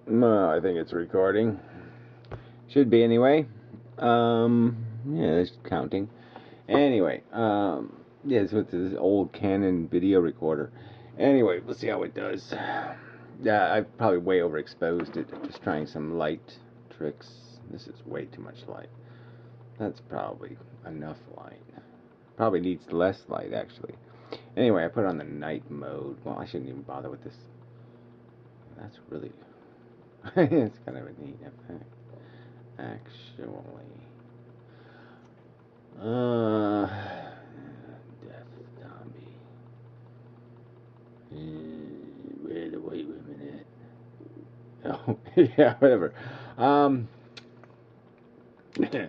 I think it's recording. Should be anyway. Yeah, it's counting. Anyway, yeah, it's with this old Canon video recorder. Anyway, we'll see how it does. Yeah, I probably way overexposed it. Just trying some light tricks. This is way too much light. That's probably enough light. Probably needs less light, actually. Anyway, I put it on the night mode. Well, I shouldn't even bother with this. That's really... it's kind of a neat effect. Actually. Death zombie. Wait a minute. Oh, yeah, whatever. Yeah.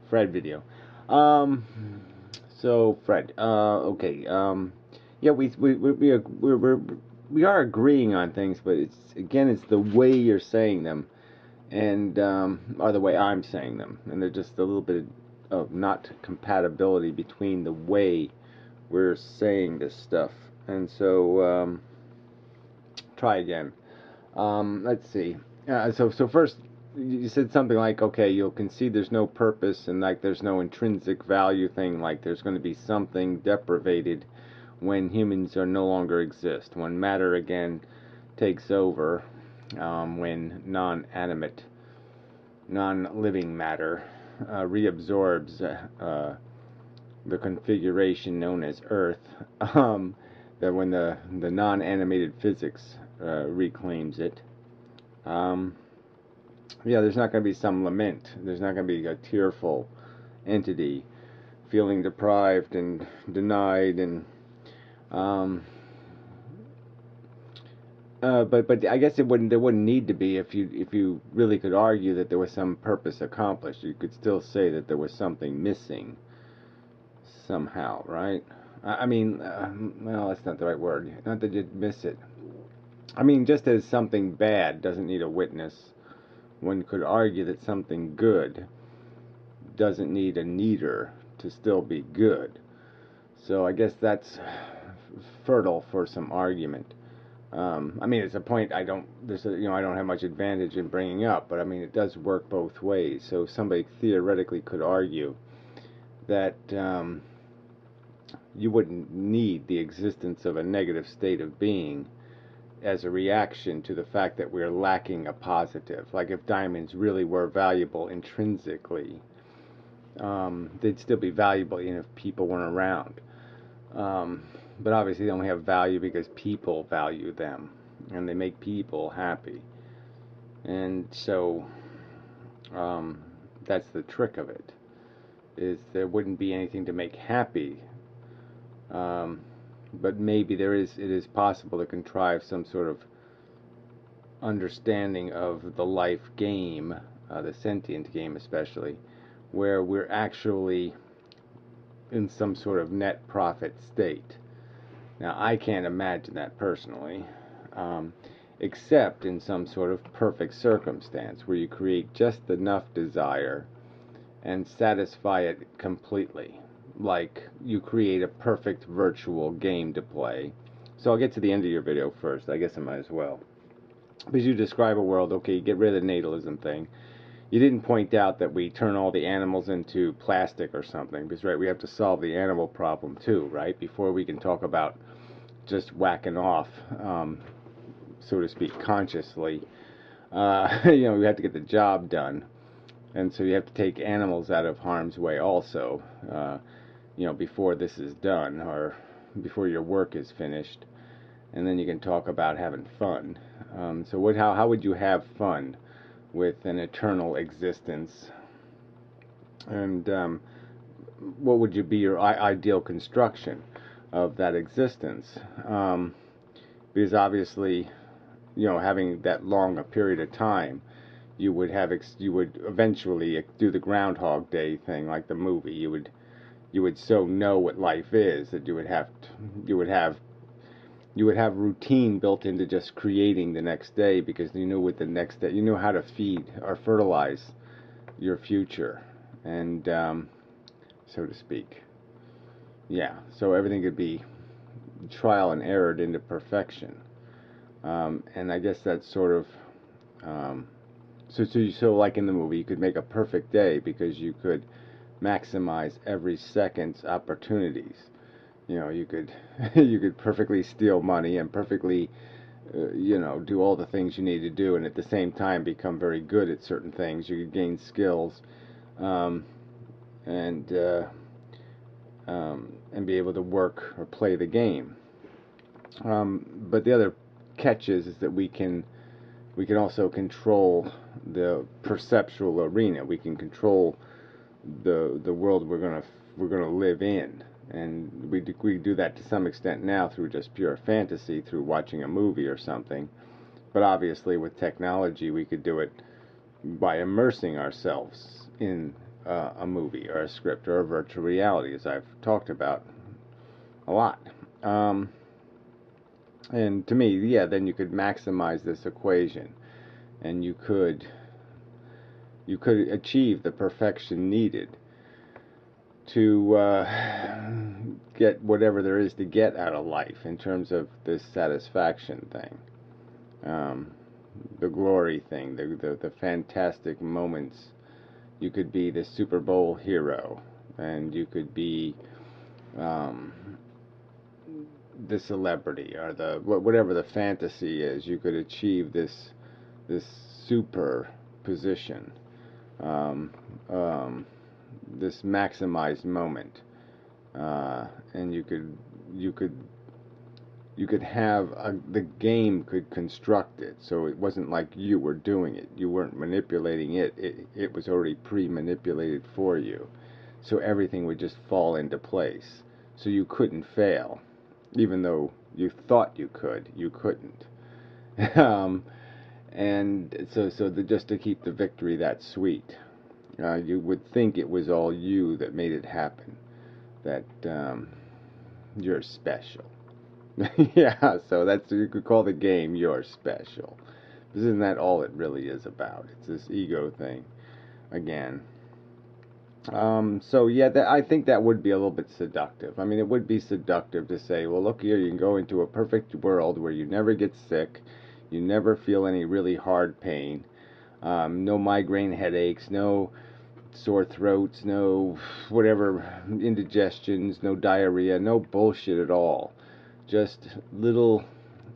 Fred video. Um, so Fred. Okay. Yeah, we are agreeing on things, but it's the way you're saying them, and or the way I'm saying them, and there's just a little bit of not compatibility between the way we're saying this stuff. And so try again. Let's see. So first, you said something like, okay, you'll concede there's no purpose and like there's no intrinsic value thing, like there's going to be something deprivated when humans are no longer exist, when matter again takes over, when non-living matter reabsorbs the configuration known as Earth. That when the non-animated physics reclaims it. Yeah, there's not going to be some lament. There's not going to be a tearful entity feeling deprived and denied and but I guess there wouldn't need to be if you really could argue that there was some purpose accomplished. You could still say that there was something missing somehow, right? I mean, well, that's not the right word. Not that you'd miss it. I mean, just as something bad doesn't need a witness, one could argue that something good doesn't need a needer to still be good. So I guess that's fertile for some argument. I mean, it's a point I don't. I don't have much advantage in bringing up, but I mean, it does work both ways. So somebody theoretically could argue that you wouldn't need the existence of a negative state of being as a reaction to the fact that we're lacking a positive. Like if diamonds really were valuable intrinsically, they'd still be valuable even if people weren't around. But obviously they only have value because people value them and they make people happy. And so that's the trick of it, is there wouldn't be anything to make happy. But maybe it is possible to contrive some sort of understanding of the life game, the sentient game especially, where we're actually in some sort of net profit state. Now, I can't imagine that personally, except in some sort of perfect circumstance where you create just enough desire and satisfy it completely. Like you create a perfect virtual game to play. So I'll get to the end of your video first. I guess I might as well. Because you describe a world, okay, you get rid of the natalism thing. You didn't point out that we turn all the animals into plastic or something. Because, right, we have to solve the animal problem too, right? Before we can talk about just whacking off, so to speak, consciously. We have to get the job done. And so you have to take animals out of harm's way also, before this is done or before your work is finished. And then you can talk about having fun. So how would you have fun with an eternal existence? And what would be your ideal construction of that existence? Because obviously, having that long a period of time, you would eventually do the Groundhog Day thing, like the movie. You would so know what life is that you would have routine built into just creating the next day, because you knew what the next day, you knew how to feed or fertilize your future, and so to speak. Yeah, so everything could be trial and errored into perfection. And I guess that's sort of so like in the movie, you could make a perfect day because you could maximize every second's opportunities. You know, you could you could perfectly steal money and perfectly do all the things you need to do, and at the same time become very good at certain things. You could gain skills, um, and and be able to work or play the game. But the other catch is that we can also control the perceptual arena. We can control the world we're gonna live in, and we do that to some extent now through just pure fantasy, through watching a movie or something. But obviously, with technology, we could do it by immersing ourselves in a movie or a script or a virtual reality, as I've talked about a lot. Um, and to me, yeah, then you could maximize this equation, and you could achieve the perfection needed to get whatever there is to get out of life in terms of this satisfaction thing, um, the glory thing, the fantastic moments. You could be the Super Bowl hero, and you could be um, the celebrity or the whatever the fantasy is. You could achieve this super position, um, um, this maximized moment, and you could have the game could construct it so it wasn't like you were doing it. You weren't manipulating it. It was already pre-manipulated for you. So everything would just fall into place. So you couldn't fail. Even though you thought you couldn't. um, and just to keep the victory that sweet, you would think it was all you that made it happen. That you're special. Yeah, so you could call the game You're Special. But isn't that all it really is about? It's this ego thing again. So yeah, I think that would be a little bit seductive. I mean, it would be seductive to say, well, look here, you can go into a perfect world where you never get sick, you never feel any really hard pain, no migraine headaches, no sore throats, no whatever indigestions, no diarrhea, no bullshit at all. Just little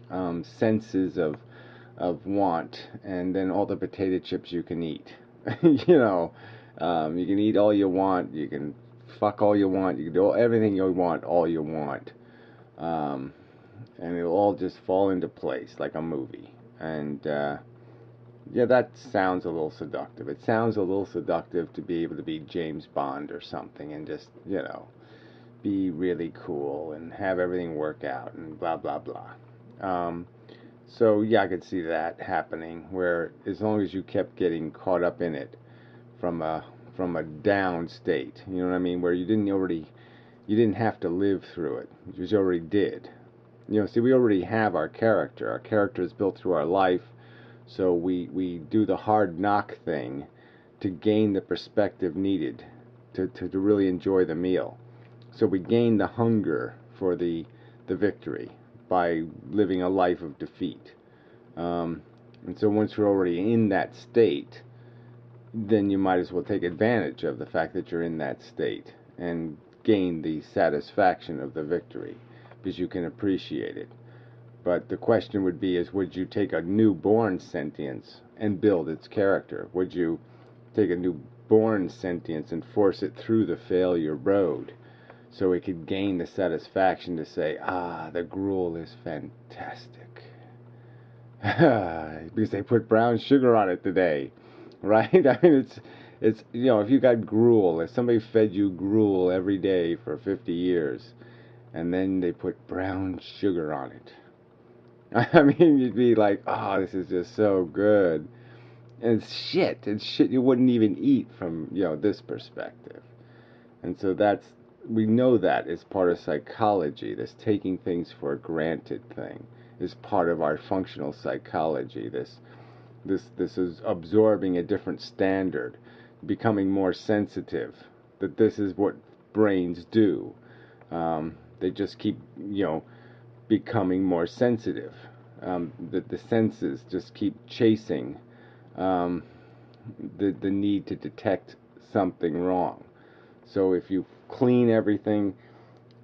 senses of want, and then all the potato chips you can eat. you know, you can eat all you want, you can fuck all you want, you can do everything you want, all you want, um, and it'll all just fall into place like a movie. And yeah, that sounds a little seductive. It sounds a little seductive to be able to be James Bond or something and just, be really cool and have everything work out and blah, blah, blah. So, yeah, I could see that happening where as long as you kept getting caught up in it from a down state, you know what I mean, where you didn't have to live through it, you already did. See, we already have our character. Our character is built through our life, so we do the hard knock thing to gain the perspective needed to really enjoy the meal. So we gain the hunger for the victory by living a life of defeat. And so once you're already in that state, then you might as well take advantage of the fact that you're in that state and gain the satisfaction of the victory because you can appreciate it. But the question would be would you take a newborn sentience and build its character? Would you take a newborn sentience and force it through the failure road so it could gain the satisfaction to say, the gruel is fantastic. Because they put brown sugar on it today, right? I mean, it's if you got gruel, if somebody fed you gruel every day for 50 years, and then they put brown sugar on it, I mean, you'd be like, this is just so good. And it's shit you wouldn't even eat from, this perspective. And so we know that is part of psychology. This taking things for granted thing is part of our functional psychology. This is absorbing a different standard, becoming more sensitive. That this is what brains do. They just keep, becoming more sensitive. the senses just keep chasing um, the need to detect something wrong. So if you clean everything,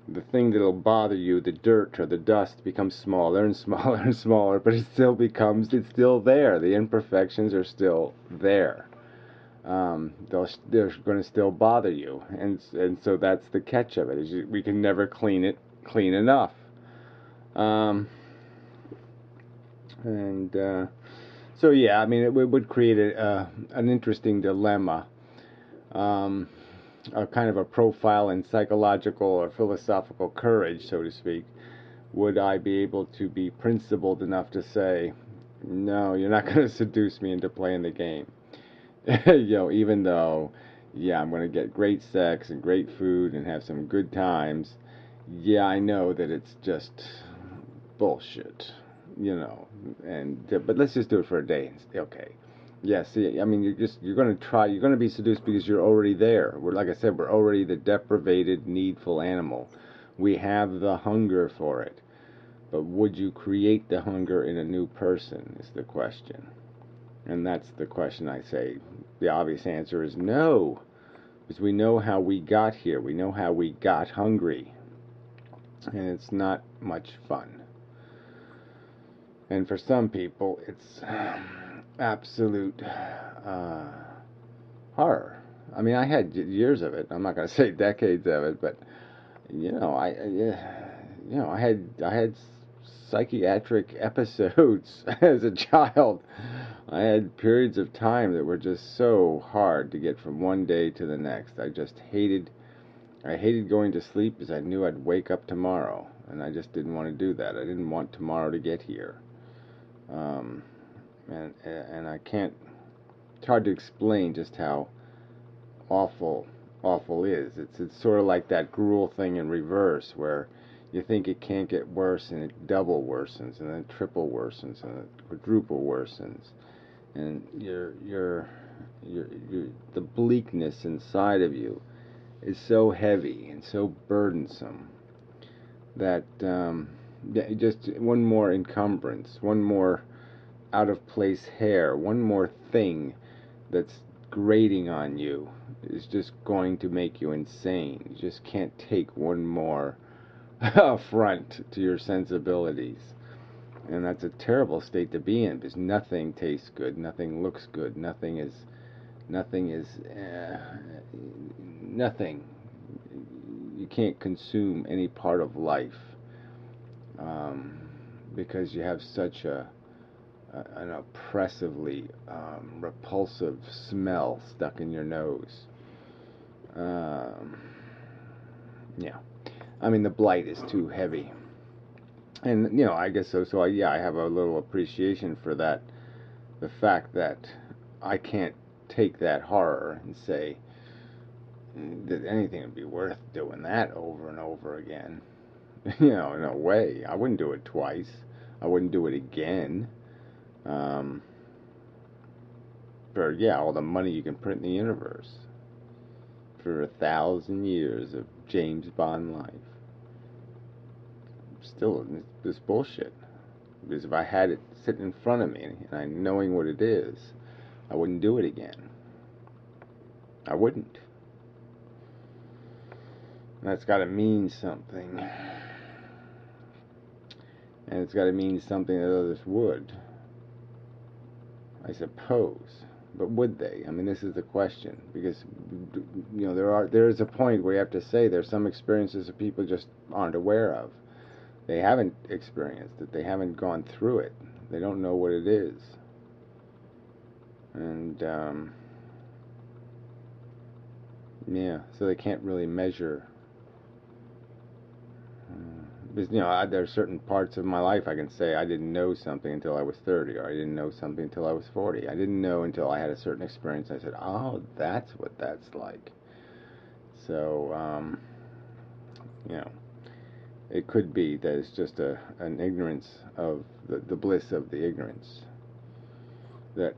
the thing that'll bother you, the dirt or the dust, becomes smaller and smaller and smaller, but it's still there. The imperfections are still there. They're going to still bother you, and so that's the catch of it. We can never clean it clean enough. And so yeah, I mean, it would create an interesting dilemma, a kind of a profile in psychological or philosophical courage, so to speak. Would I be able to be principled enough to say, no, you're not going to seduce me into playing the game? Even though, yeah, I'm going to get great sex and great food and have some good times. Yeah, I know that it's just bullshit, but let's just do it for a day. Okay. Yeah, see, I mean, you're going to try, you're going to be seduced because you're already there. Like I said, we're already the deprivated, needful animal. We have the hunger for it. But would you create the hunger in a new person is the question. And that's the question I say. The obvious answer is no. Because we know how we got here. We know how we got hungry. And it's not much fun. And for some people, it's absolute horror. I mean, I had years of it. I'm not going to say decades of it, but I had psychiatric episodes as a child. I had periods of time that were just so hard to get from one day to the next. I hated going to sleep because I knew I'd wake up tomorrow, and I just didn't want to do that. I didn't want tomorrow to get here. And I can't. It's hard to explain just how awful is. It's sort of like that gruel thing in reverse, where you think it can't get worse, and it double worsens, and then triple worsens, and it quadruple worsens, and the bleakness inside of you is so heavy and so burdensome that just one more encumbrance, one more out of place hair, one more thing that's grating on you is just going to make you insane. You just can't take one more affront to your sensibilities. And that's a terrible state to be in, because nothing tastes good, nothing looks good, nothing. You can't consume any part of life because you have such an oppressively repulsive smell stuck in your nose. Yeah, I mean, the blight is too heavy, and I guess so. So I have a little appreciation for that, the fact that I can't take that horror and say that anything would be worth doing that over and over again. No way. I wouldn't do it twice. I wouldn't do it again. For all the money you can print in the universe for 1,000 years of James Bond life. Still, this bullshit. Because if I had it sitting in front of me and I knowing what it is, I wouldn't do it again. I wouldn't. That's got to mean something. And it's got to mean something that others would, I suppose. But would they? I mean, this is the question, because there is a point where you have to say there's some experiences that people just aren't aware of. They haven't experienced it. They haven't gone through it. They don't know what it is. And so they can't really measure. Because there are certain parts of my life I can say I didn't know something until I was 30, or I didn't know something until I was 40. I didn't know until I had a certain experience. I said, oh, that's what that's like. So, it could be that it's just an ignorance of the bliss of the ignorance that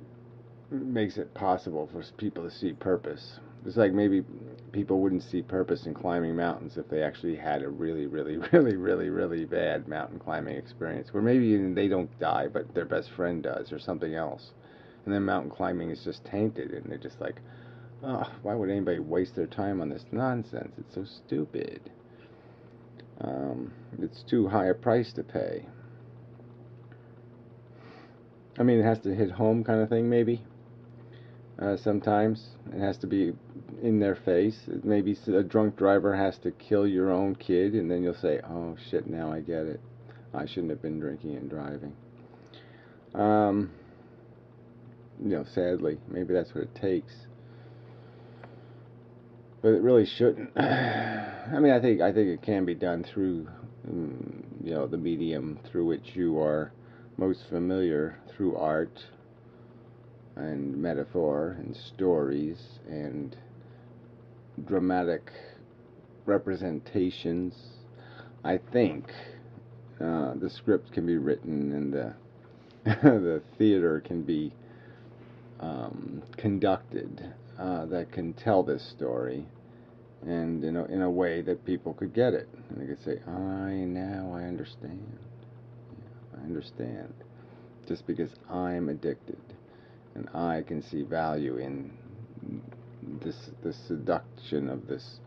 makes it possible for people to see purpose. It's like maybe people wouldn't see purpose in climbing mountains if they actually had a really, really, really, really, really bad mountain climbing experience, where maybe even they don't die, but their best friend does, or something else. And then mountain climbing is just tainted, and they're just like, oh, why would anybody waste their time on this nonsense? It's so stupid. It's too high a price to pay. I mean, it has to hit home kind of thing, maybe. Sometimes it has to be in their face. Maybe a drunk driver has to kill your own kid, and then you'll say, oh shit, now I get it. I shouldn't have been drinking and driving. Sadly, maybe that's what it takes. But it really shouldn't. I mean, I think it can be done through, the medium through which you are most familiar, through art and metaphor and stories and dramatic representations. I think the script can be written and the the theater can be conducted that can tell this story, and in a way that people could get it, and they could say, now I understand. Yeah, I understand. Just because I'm addicted, and I can see value in this seduction of this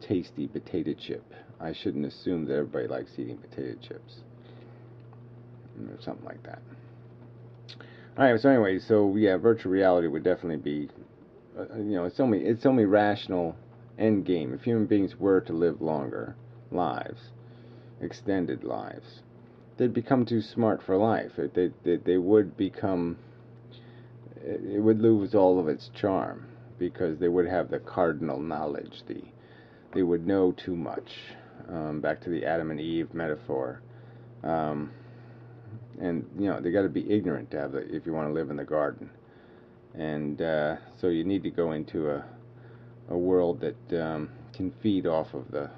tasty potato chip. I shouldn't assume that everybody likes eating potato chips, or something like that. Alright, so anyway, yeah, virtual reality would definitely be, it's only rational end game. If human beings were to live longer lives, extended lives, they'd become too smart for life. They would become, it would lose all of its charm, because they would have the cardinal knowledge. They would know too much. Back to the Adam and Eve metaphor. And they got to be ignorant to have if you want to live in the garden. And so you need to go into a world that can feed off of the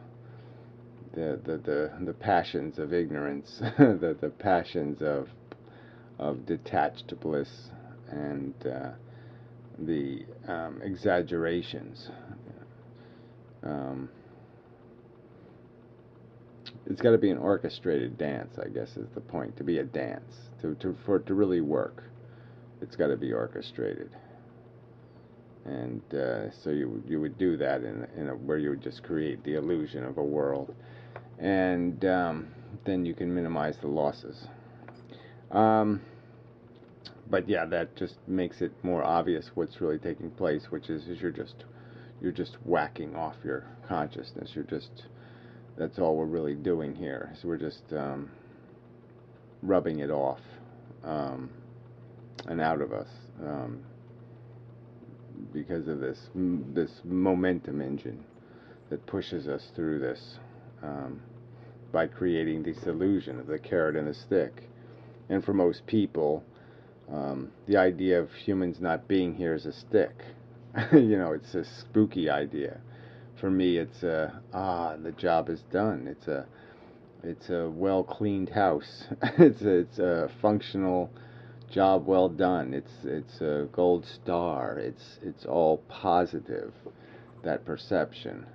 passions of ignorance, the passions of detached bliss, and the exaggerations. It's got to be an orchestrated dance, I guess, is the point. To be a dance, for it to really work, it's got to be orchestrated. And so you would do that in a where you would just create the illusion of a world, and then you can minimize the losses. But yeah, that just makes it more obvious what's really taking place, which is you're just whacking off your consciousness. That's all we're really doing here. So we're just rubbing it off and out of us because of this momentum engine that pushes us through this by creating this illusion of the carrot and the stick. And for most people, the idea of humans not being here is a stick. It's a spooky idea. For me, it's the job is done. It's a well cleaned house. it's a functional job well done. It's a gold star. It's all positive, that perception,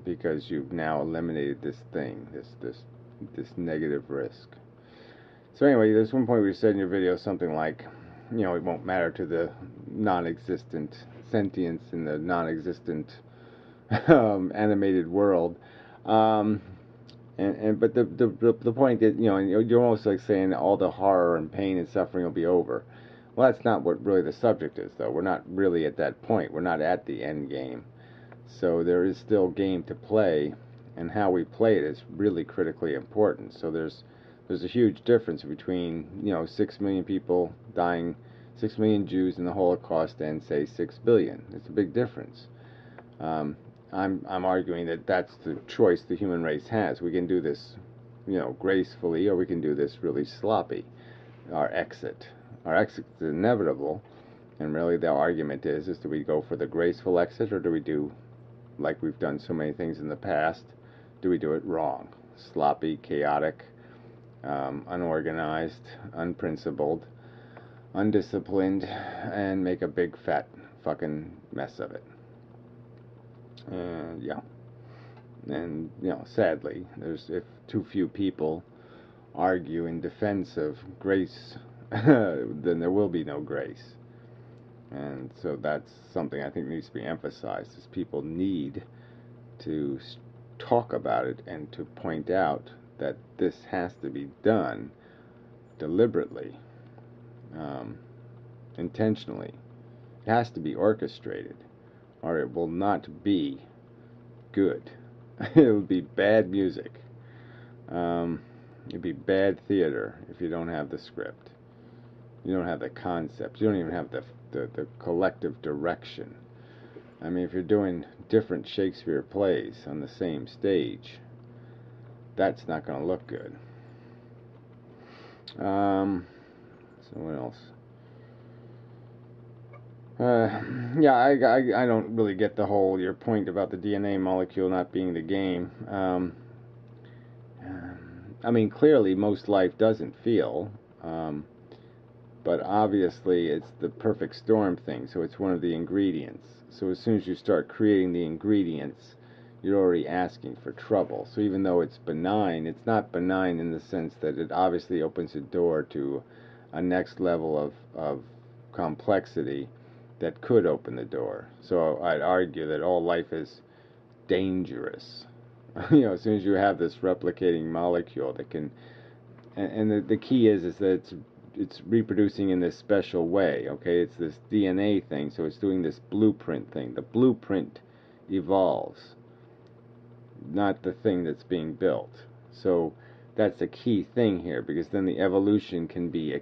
because you've now eliminated this thing, this negative risk. So anyway, there's one point where you said in your video something like, it won't matter to the non-existent sentience in the non-existent animated world, but the point that you're almost like saying all the horror and pain and suffering will be over. Well, that's not what really the subject is, though. We're not really at that point. We're not at the end game. So there is still game to play, and how we play it is really critically important. So there's a huge difference between 6 million people dying, 6 million Jews in the Holocaust, and say 6 billion. It's a big difference. I'm arguing that that's the choice the human race has. We can do this, gracefully, or we can do this really sloppy. Our exit is inevitable, and really the argument is do we go for the graceful exit, or do we do, like we've done so many things in the past, do we do it wrong? Sloppy, chaotic, unorganized, unprincipled, undisciplined, and make a big fat fucking mess of it. And yeah, and sadly, if too few people argue in defense of grace, then there will be no grace. And so that's something I think needs to be emphasized, is people need to talk about it and to point out that this has to be done deliberately, intentionally. It has to be orchestrated, or it will not be good. It'll be bad music. It'd be bad theater if you don't have the script. You don't have the concept. You don't even have the collective direction. I mean, if you're doing different Shakespeare plays on the same stage, that's not going to look good. So what else? Yeah, I don't really get your point about the DNA molecule not being the game. I mean, clearly most life doesn't feel, but obviously it's the perfect storm thing, so it's one of the ingredients. So as soon as you start creating the ingredients, you're already asking for trouble. So even though it's benign, it's not benign in the sense that it obviously opens a door to a next level of complexity that could open the door. So I'd argue that all life is dangerous. As soon as you have this replicating molecule that can, and the key is that it's reproducing in this special way. Okay, it's this DNA thing, so it's doing this blueprint thing. The blueprint evolves, not the thing that's being built. So that's a key thing here, because then the evolution can be